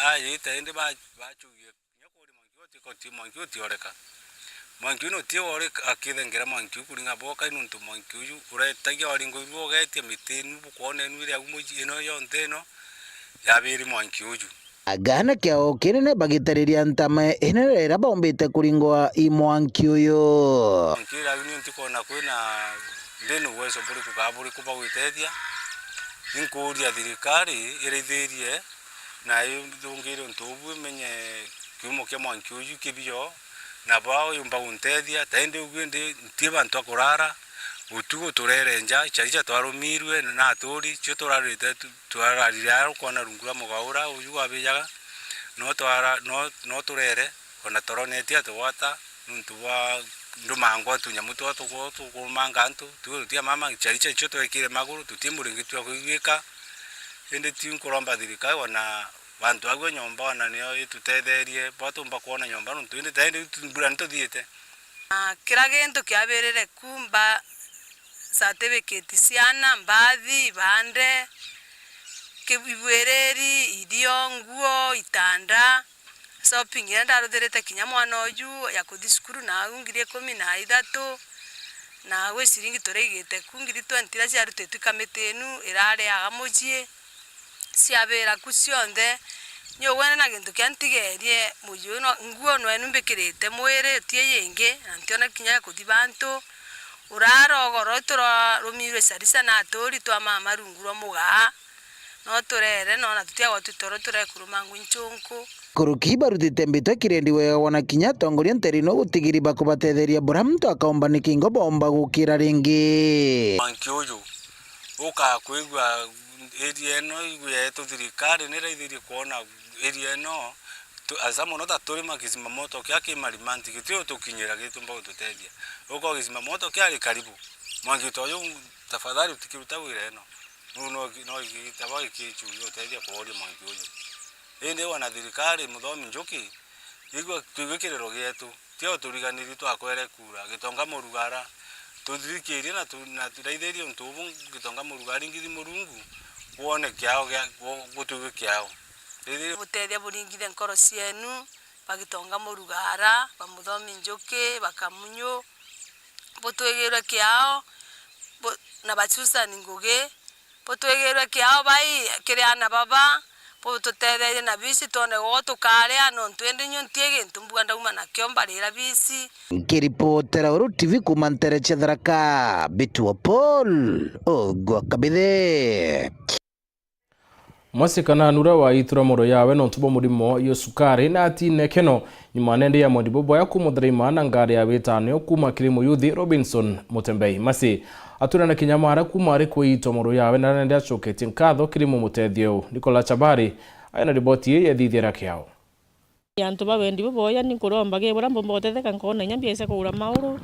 ayite ende bachuye nyakori Mwangi otikoti Mwangi otioreka Mwangi no tiore akithengera Mwangi kuringa boka inuntu Mwangi uyu uretagia waringo ibogetie mitinu bukone nwire agumoji ino yonthe no yabiri Mwangi uyu agana kiao kinene bagitariria ntame inere bombite kuringwa imwanki uyu nkira ni ntikona kwina ndenu weso buri kugaburi kuba witedia inkuria thirikari irithirie na yungire ntubu menye kiumo kia mwanki uyu kibio na bao yumba untedia taende ugende ntiba ntokurara utugo turerenja chaicha twarumirwe na aturi cyo turarite twararira kona rungura mugaura uyu abijaga no turere kona toronetia twata ntuwa ndumango tunyamuto tukumangantu tutia mama chaicha cyo twekire maguru tutimburingitwa kuigika ende tinkuromba thirika wana bantu agwe nyomba na niyo itutetherie batumba kuona nyomba ntu ende taende tumbura ntothiete kira gintu kiabirire kumba certificate ciana mbathi bande kibwereri idio nguo itanda shopping enda rutherete kinya mwana oju ya kuthi skuru na ngiri 13 na we siringi toregete kungiri 20 ra cia rutetu kamitenu irare agamucie ciabera kucionthe nyogwana na gintu kiantigerie muju no nguo no enumbikirite mwire tie yenge antiona kinya kuthi bantu urarogoro rumirwe sarisa na atori twa mama runguro muga no turere no na tutia watutoro turekuruma ngunchunku kuruki barutite mbito kirendi wega wana kinya tongoria nterino gutigiri bakubatetheria buramto akaomba nikingo bomba gukira ringi manki uyu uka kuigwa area no igwe to thirikari ni raithiri kuona area no azamu no taturi makizima moto kyake malimanti kitio tukinyira gitumba gututethia uko gizima moto kyari karibu mwangi toyo tafadhali utikiruta wire no no gitaba ikichu yotethia kuoria mwangi uyu ende wana thirikari muthomi njuki igwa twigikiriro gietu tio turiganiri twakwere kura gitonga murugara tuthirikirie na turaithirie ntubu gitonga murugari ngithi murungu wone kyao gutuge kyao butethia buringire nkoro cienu bagitonga murugara bamuthomi njuki bakamunyo butwegirwe kyao na bachusa ninguge butwegirwe kyao bai kiriana baba bututetherie na bisi tone gotukaria no twende nyontiege ntumbuga ndauma na kyombarira bisi kiripotera uru TV kumantere Tharaka Bitu wa Paul ogwa kabithe mwasikana nura wa itura moro yawe no tubo murimo yo sukari na atine keno nyuma nende ya modibobo ya kumudrima na ngari ya wetano yo kuma kirimo yuthi Robinson Mutembei masi atura na kinyamara kumari kuito moro yawe na nende achoketi nkatho kirimo mutethio Nicola Chabari ayana riboti ya thithira kyao yantu babendi boya ni kuromba gebura mbotetheka nkona nyambiese kugura mauru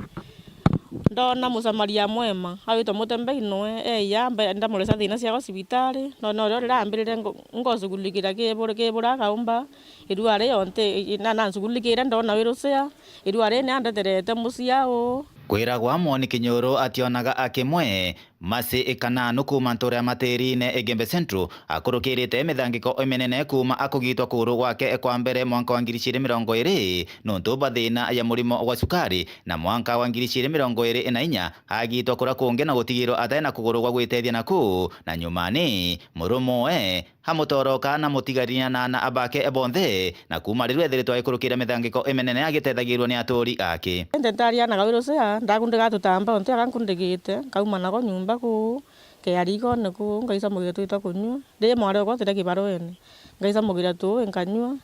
ndona musamaria mwema awito Mutembei noe yamba ndamuresa thina cia hospitali no rambirire ngosugulikira gebura kaumba iruare yonte na nsugulikira ndona wirusea iruare ni andeterete musiao kwiragwa Mwoni Kinyoro ationaga akimwe masi ikananu kuma nture ya matirine Egembe Central akurukirite mithangiko imenene kuma akugitwa kuru gwake kwa mbere mwaka wa 2020 nuntu bathina ya murimo wa sukari na mwaka wa 2024 agitwa kura kunge na gutigirwo atena kuguru gwa gwitethia naku na nyumani murumoe hamutoroka na mutigaria na abake bonthe na kuma riru ethiritwo ikurukira mithangiko imenene agitethagirwo ni aturi ake ndetaria na gawirusea ndakundiga tutamba onte akankundigite kauma nago nyumba ku keariko neku ngaisa mugitu ita kunywa de mware ko tira kibarweni ngaisa mugira tu enkanywa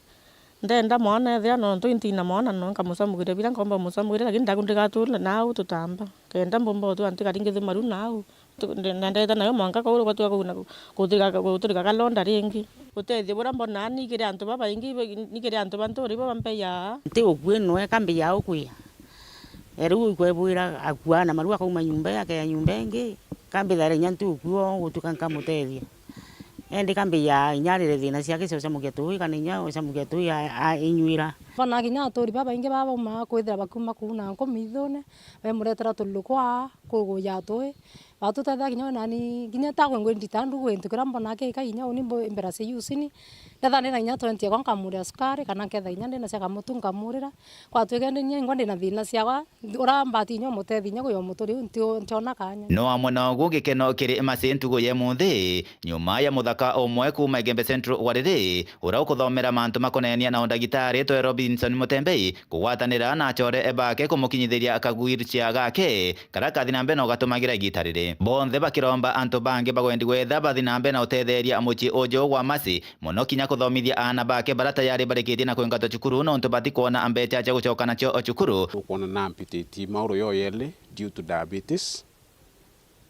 ndenda mwana thia no ntu na mwana no nkamusamugire bila ngomba musamugire lakini ndakundiga tu nau tutamba kenda mbombo tu antika ringithi maru nau ndenda nayo mwanka ko ro tu kuthika kalonda ringi utethie bura mbona ni kire antu baba ingi ni kire antu bantu ribo bampe ya ti ogweno kambi ya okuya eru kwebwira akuana maru akauma nyumba yake ya nyumba ingi kambi thare nyantu kuo gutuka nkamutethia endi kambi ya inyarire thina ciake cio mugetu kana inya cia mugetu ya inyuira bana kinya atori baba inge baba ma kwithira bakuma kuna nkomithone be muretera tulukwa kuguya toy batu tatha kinya nani kinya tagwe ngwendi tandu gwentu kira mbona ke kinya unimbo imbera se yusini ndatha nina nya 20 kwa nkamure sukari kana ketha inya ndina cia kamutu nkamurira kwa twegende nya ngwandi na thina ciaga urambati nyo mutethi nya guyo muturi ntiona kanya no amwe na ogu gikeno kiri macintugo ye muthi nyuma ya muthaka omwe kuma Igembe Central wariri ura ukuthomera mantu makonenia na ndagitari to Robinson Mutembei kugwatanira na chore ebake kumukinyithiria akagwircia gake kara kathina mbe no gatumagira gitarire bonthe bakiromba antu bangi bagwendi gwetha bathina mbe na utetheria muchi ojo wa masi muno kinya kuthomithia ana bake bara tayari barikitie na kwingata cukuru no ntubati kuona ambe chacha gucoka nacio cukuru kuona na amputati mauro yo yele due to diabetes.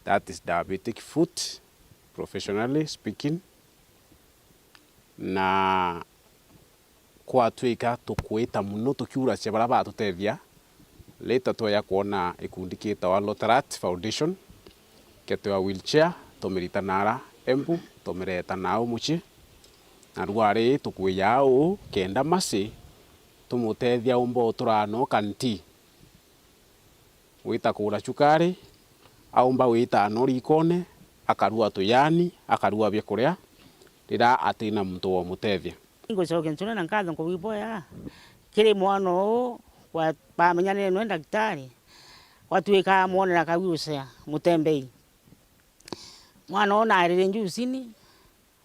That is diabetic foot, professionally speaking. Na kwa twika tukwita muno tukiura cia bara batutethia later twoya kuona ikundi kita Lotarat Foundation ketwa wheelchair tomirita nara embu tomireta nao muchi na rwari tukwiya u kenda masi tumutethia umbo turano kanti wita kura chukari aumba wita no rikone akarua tuyani akarua bya kuria rira atina muntu wo mutethia ngocoke ntuna na nkatho ko wiboya kiri mwana kwa pamenyane no daktari watwika muonera kawiucia Mutembei mwana ona arire njusini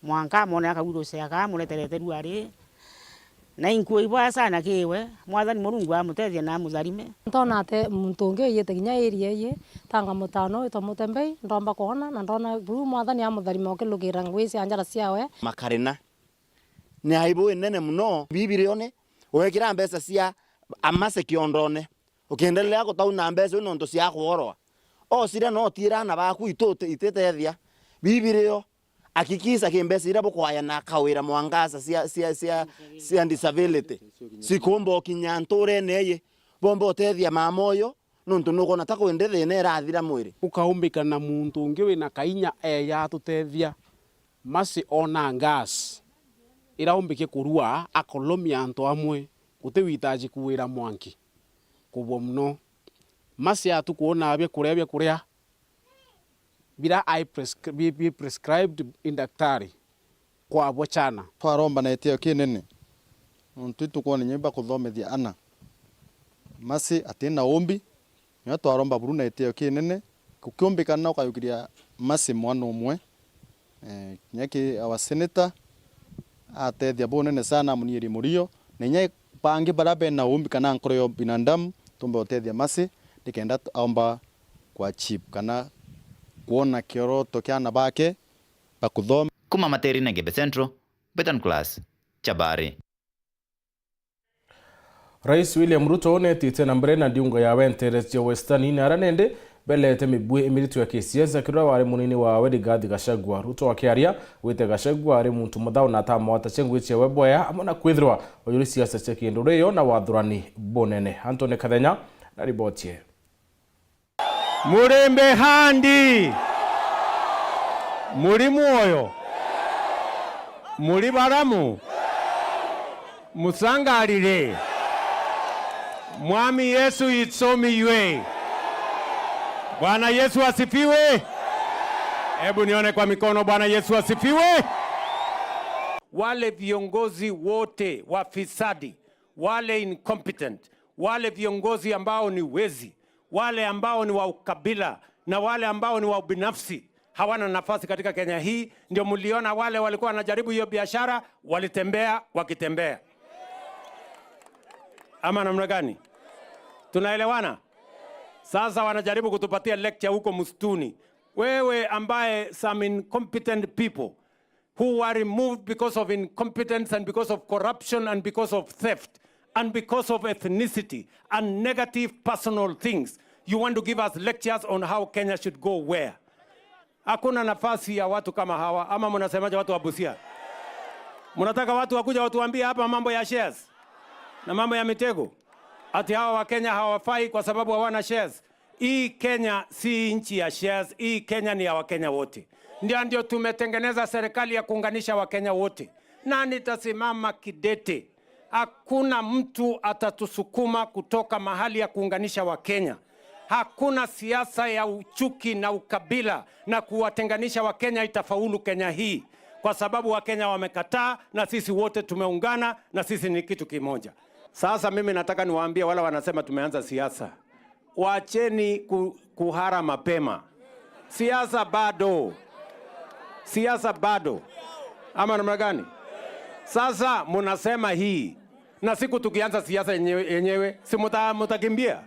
mwanka muonera kawiucia ka mureterete ruari na inkuo iboya sana kiwe mwathani Murungu amutethia na mutharime ntona ate muntu ungi yete kinya area ye tanga mutano ito Mutembei ndomba kuona na ndona buru mwathani amutharime okilugira ngwisi anjara ciawe makarena ni aibu nene muno bibirione wekira mbesa cia amase kiondone ukiendelea gutauna mbesa no nto cia kuorwa o sire no tira na baku itote itetethia bibirio akikisa kimbesa ira bukwaya na kawira mwangasa cia disability sikombo kinyanture neye bombo tethia mamoyo nonto nuko na takwende thene rathira mwiri ukaumbika na muntu ungi wina kainya ya tutethia masi ona gas iraumbike kurua akolomia anto amwe utewitaji kuwira mwanki kubwo mno masi atu kuona bya kuria bila I prescribed in daktari kwa bochana twaromba na etio kinene ntu tukone nyimba kuthomethia ana masi atina ombi nyo twaromba buru na etio kinene kukumbika na ukayukiria masi mwana umwe nyaki our senator atethia bonene sana munieri murio nenya pangi barabe na ombi kana nkoro yo binadamu tumbe otethia masi dikenda aomba kwa chip kana kuona kioroto kiana bake bakuthoma kuma materi na Igembe Central Beton Class Chabari. Rais William Ruto onetite na mbere na ndiungo ya wenteres ya Western inara nende belete mibwe emiritu ya kisiasa kirwa wari munini wa Rigathi Gachagua. Ruto akiaria wite Gachagua ari muntu muthao na tamota cengwiche weboya amona kwithirwa oyuri siasa cia kindurio na wathurani bonene. Antone Kathenya na ribotie. Murembe handi muri muoyo muri baramu musangarire Mwami Yesu itsomiwe. Bwana Yesu asifiwe. Hebu nione kwa mikono. Bwana Yesu asifiwe. Wale viongozi wote wafisadi, wale incompetent, wale viongozi ambao ni wezi, wale ambao ni wa ukabila na wale ambao ni wa ubinafsi hawana nafasi katika Kenya hii. Ndio mliona wale walikuwa wanajaribu hiyo biashara walitembea wakitembea. Ama namna gani? Tunaelewana? Sasa wanajaribu kutupatia lecture huko msituni. Wewe ambaye some incompetent people who were removed because of incompetence and because of corruption and because of theft and because of ethnicity and negative personal things, you want to give us lectures on how Kenya should go where? Hakuna nafasi ya watu kama hawa. Ama mnasemaje watu wa Busia? Mnataka watu wakuja watuambie hapa mambo ya shares na mambo ya mitego? Ati hawa wa Kenya hawafai kwa sababu hawana shares. Hii Kenya si nchi ya shares, hii Kenya ni ya Wakenya wote. Ndio tumetengeneza serikali ya kuunganisha Wakenya wote. Na nitasimama kidete Hakuna mtu atatusukuma kutoka mahali ya kuunganisha Wakenya. Hakuna siasa ya uchuki na ukabila na kuwatenganisha Wakenya itafaulu Kenya hii, kwa sababu Wakenya wamekataa na sisi wote tumeungana na sisi ni kitu kimoja. Sasa mimi nataka niwaambie wala wanasema tumeanza siasa, waacheni kuhara mapema. Siasa bado. Ama namna gani? Sasa munasema hii, na siku tukianza siasa yenyewe si mutakimbia?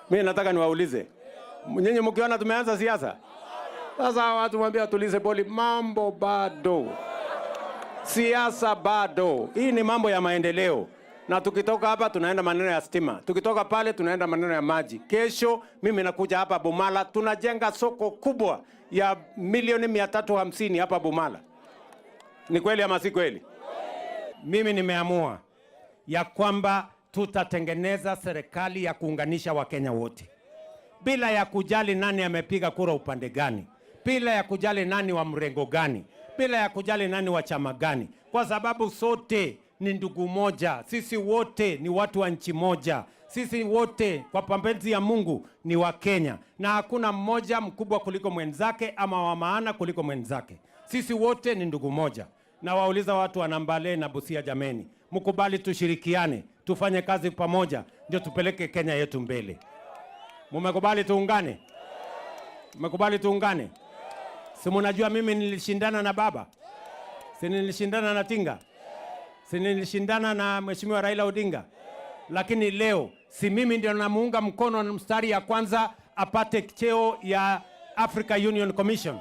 Mimi nataka niwaulize, nyinyi mkiona tumeanza siasa, sasa watu mwambie tulize poli, mambo bado. Siasa bado. Hii ni mambo ya maendeleo. Na tukitoka hapa tunaenda maneno ya stima. Tukitoka pale tunaenda maneno ya maji. Kesho mimi nakuja hapa Bumala, tunajenga soko kubwa ya milioni 350 hapa Bumala. Ni kweli ama si kweli? Mimi nimeamua ya kwamba tutatengeneza serikali ya kuunganisha Wakenya wote, bila ya kujali nani amepiga kura upande gani, bila ya kujali nani wa mrengo gani, bila ya kujali nani wa chama gani, kwa sababu sote ni ndugu moja. Sisi wote ni watu wa nchi moja. Sisi wote kwa mapenzi ya Mungu ni wa Kenya, na hakuna mmoja mkubwa kuliko mwenzake ama wa maana kuliko mwenzake. Sisi wote ni ndugu moja. Na wauliza watu wa Nambale na Busia, jameni, mkubali tushirikiane, tufanye kazi pamoja, ndio tupeleke Kenya yetu mbele. Mumekubali tuungane? Mmekubali tuungane? Si mnajua mimi nilishindana na baba? Si nilishindana na Tinga? Si nilishindana na Mheshimiwa Raila Odinga? Lakini leo si mimi ndio namuunga mkono na mstari ya kwanza apate cheo ya Africa Union Commission?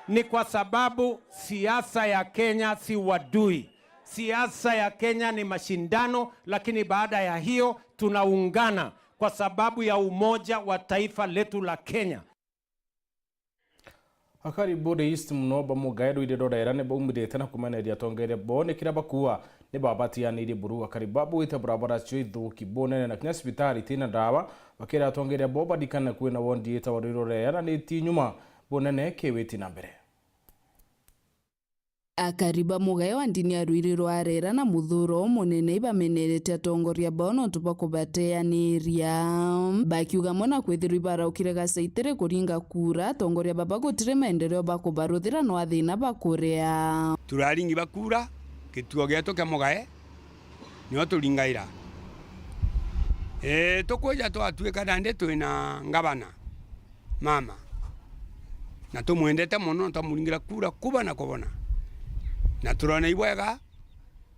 Ni kwa sababu siasa ya Kenya si wadui. Siasa ya Kenya ni mashindano, lakini baada ya hiyo tunaungana kwa sababu ya umoja wa taifa letu la Kenya. Akari bode east muno bamugairo ide doda erane baumide tena kumana dia tongere bone kiraba kuwa ne babati ya nidi buru akari babu ite barabara chui do kibone na knya hospitali tina dawa bakira tongere boba dikana kuena wondi ita wariro re era ne tinyuma bonene keweti na mbere. Akariba mugayo andini aruirirwo arera na muthuro munene ibamenerete atongoria bono tubakubateaniria bakiuga mona kwithirwa baraukire gasaitere kuringa kura atongoria baba gutire maendeleo bakubaruthira no athina bakurea turaringi bakura kituo gieto kia mugae nio turingaira tukuja twatuika nande twina ngabana mama na tumwendete muno tamuringira kura kuba na kubona na turona ibwega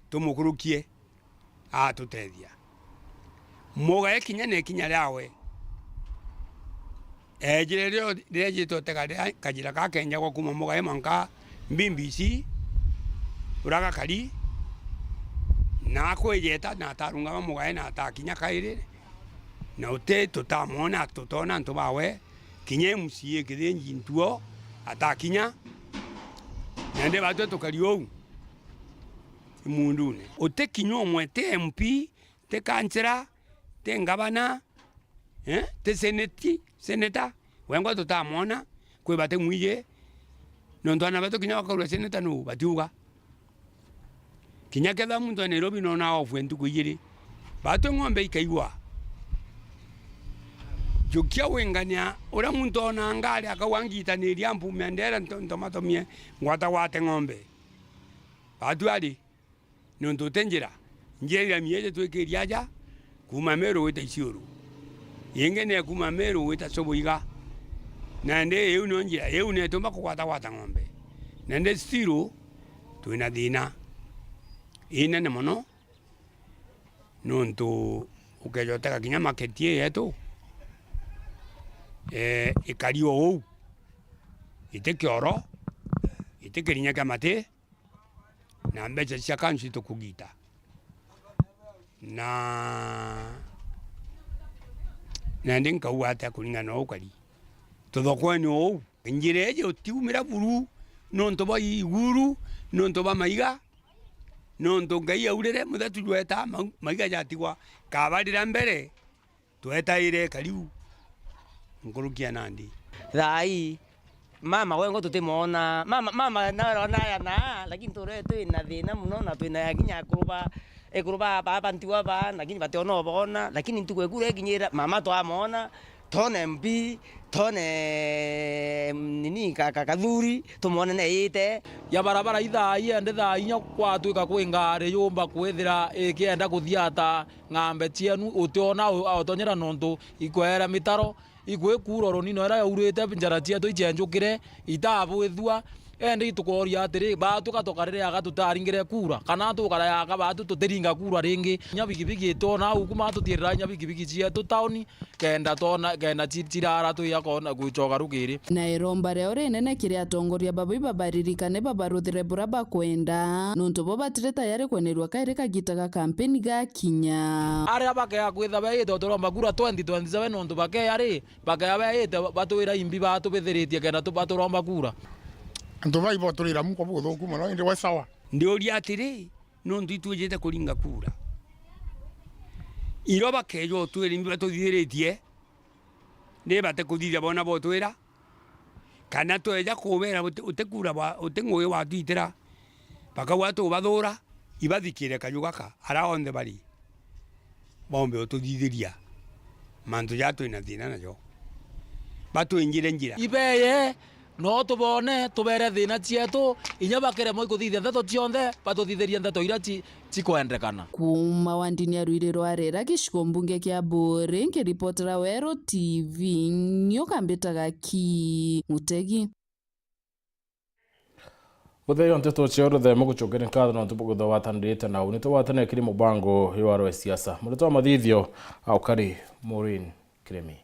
tumukurukie atutethia mugae kinya ne kinya rawe ejirero rejito tegare kajira ka Kenya kwa kuma mugae manka mbimbisi uraga kali na kwejeta na tarunga mugae na takinya kaire na ute tutamona tutona ntubawe kinye musie kirenji ntuo atakinya nande batu tukaliou mundune ote kinyo mwete MP te kansera te ngabana te seneta wengo tutamona kwe bate mwiye nontwana batu kinya wakalo seneta no batiuga kinya keda muntu Nairobi no na ofwentu kuyiri batu ngombe ikaiwa jokia wengania ora muntu ona ngale akawangita ni liampu mendera ntomato mie ngwata wate ngombe batu ali nonto tenjira njeri miyeje twekeria ja kuma mero weta isiuru yengene kuma mero weta soboiga nande eu no njira eu ne tomba kwata wata ngombe nande stiro tuina dina ina ne mono nonto ukejotaka kinya maketie yetu ikario ou ite kioro ite kirinya kamate na mbecha cia kansi tukugita na ndinka uata kulingana ukali tuthokweni ou njireje utiumira buru nonto ba iguru nonto ba maiga nonto ngai aurere muthatu jweta maiga jatigwa kabarira mbere tweta ire kariu nkurukia nandi thai mama wengo tutimona mama na ya na lakini tore tu ina thina muno na tu ina ginya kuruba baba ntiwa ba lakini bateona bona lakini ntukwe kure ginyira mama to amona tone mbi tone nini kathuri tumone ne ite ya barabara ithaa iende thaa inya kwatuika kwingare yumba kwithira ikienda kuthiata ng'ambe cienu utiona otonyera nontu ikwera mitaro igwikura ronino era yaurite njara cietu icenjukire itabwithua endi tukoria atiri batuka tokarire aga tutaringire kura kana tukara yaga batu tutiringa kura ringi nya bigibigi tona ukuma tutirira nya bigibigi cietu tauni kenda tona kenda cirara tu yakona gucoka rugiri na iromba reo rinene kiria atongoria babai babaririkane babaruthire bura bakwenda nuntu bo batire tayari kwenerwa kairi kagitaga kampeni gakinya aria bakea kwitha beite turomba kura 2027 nuntu bakea ri bakea beite batwira imbi batubithiritie kenda baturomba kura antu vai boturira muko buthuku muno indi we sawa ndioria atiri nundu itujite kuringa kura iro bakejo twiri imbi batuthiritie ne bate kuthithia bona botwira kana tweja kubera utekura utengwe wa twitira baka watu bathura ibathikire kayugaka ara onde bari bombe ututhithiria mantu yatu ina thina nayo batu injire njira ibeye no tubone tubere thina cietu inya bakire moi kuthithia ndeto cionthe batuthithirie ndeto ira cikwendekana kuma wandini ya Ruiru Arera gicigo mbunge kia Mburi ngiripotera Wero TV nyokambitaga ki Mutegi Utheyo nteto cioro the mugucungire nkatho no tubugutho watandirite na unito watane kiri mubango yo aro siasa murito mathithio au kari Maureen Kiremi